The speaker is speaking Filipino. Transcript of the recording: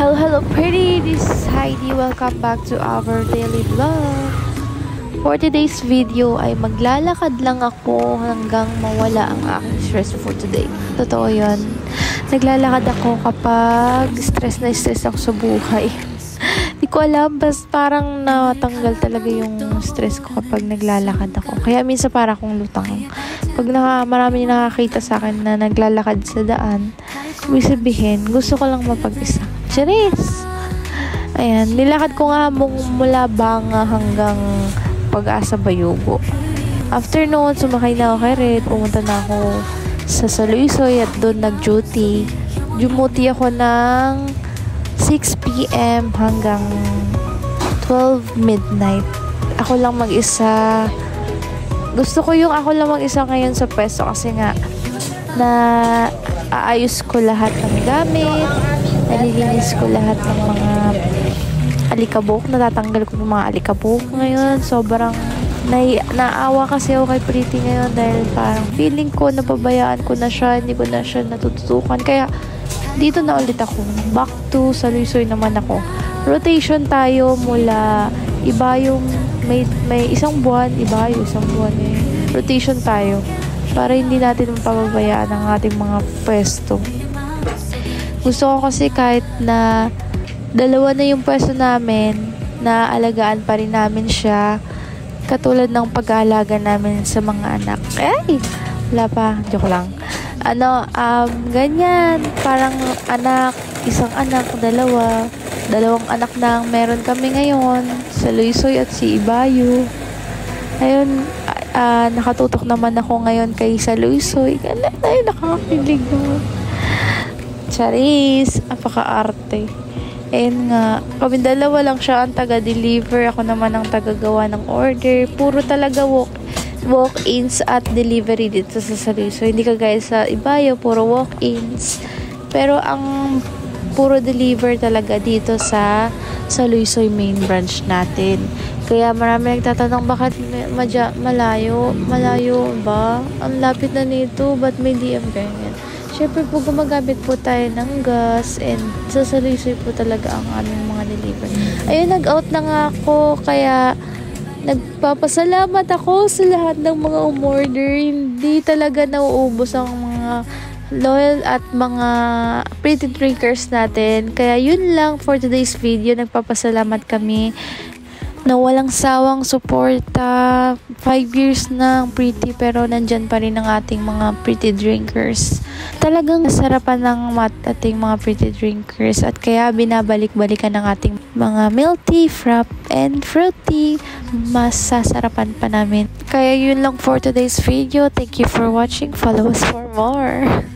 Hello pretty, this is Heidi. Welcome back to our daily vlog. For today's video ay maglalakad lang ako hanggang mawala ang aking stress for today. Totoo yun. Naglalakad ako kapag stress na stress ako sa buhay. Di ko alam, basta parang natanggal talaga yung stress ko kapag naglalakad ako. Kaya minsan para akong lutang. Pag marami nakakita sa akin na naglalakad sa daan, ibig sabihin, gusto ko lang mapag-isa. Charis! Ayan, nilakad ko nga mula Banga hanggang Pag-asa Bayugo. After noon, sumakay na ako kay Red. Pumunta na ako sa Saluisoy at doon nag-duty. Dumuty ako ng 6 p.m. hanggang 12 midnight. Ako lang mag-isa. Gusto ko yung ako lang mag-isa ngayon sa pwesto kasi nga na aayos ko lahat ng gamit, nalilinis ko lahat ng mga alikabok, natatanggal ko yung mga alikabok ngayon. Sobrang naawa kasi ako kay Pretty ngayon dahil parang feeling ko napabayaan ko na siya, hindi ko na siya natututukan. Kaya dito na ulit ako. Back to Saluisoy naman ako. Rotation tayo mula Ibayong may isang buwan, Ibayo, isang buwan eh. Rotation tayo para hindi natin mapapabayaan ang ating mga pwesto. Gusto ko kasi kahit na dalawa na yung pwesto namin, na alagaan pa rin namin siya katulad ng pag-aalaga namin sa mga anak. Ay! Wala pa. Joke lang. Ganyan. Parang anak, isang anak, dalawang anak na meron kami ngayon. Sa Luisoy at si Ibayo. Ayun, nakatutok naman ako ngayon kay sa Luisoy. Ay, nakakakilig naman. Charis! Apaka-arte. Ayun nga, kami dalawa lang siya ang taga-deliver. Ako naman ang taga-gawa ng order. Puro talaga walk-ins at delivery dito sa Saluisoy. Hindi kagaya sa Ibayo, puro walk-ins. Pero ang puro deliver talaga dito sa Saluisoy main branch natin. Kaya marami nagtatanong bakit malayo? Malayo ba? Ang lapit na nito, ba't may DM ganyan? Siyempre po, gumagamit po tayo ng gas and sa Saluisoy po talaga ang aming mga delivery. Ayun, nag-out na nga ako, kaya nagpapasalamat ako sa lahat ng mga umorder. Hindi talaga nauubos ang mga loyal at mga pretty drinkers natin. Kaya yun lang for today's video. Nagpapasalamat kami na walang sawang suporta. 5 years na pretty pero nandyan pa rin ang ating mga pretty drinkers. Talagang nasarapan ng ating mga pretty drinkers at kaya binabalik-balikan ng ating mga milk tea, frap, and fruity. Mas sasarapan pa namin. Kaya yun lang for today's video. Thank you for watching. Follow us for more.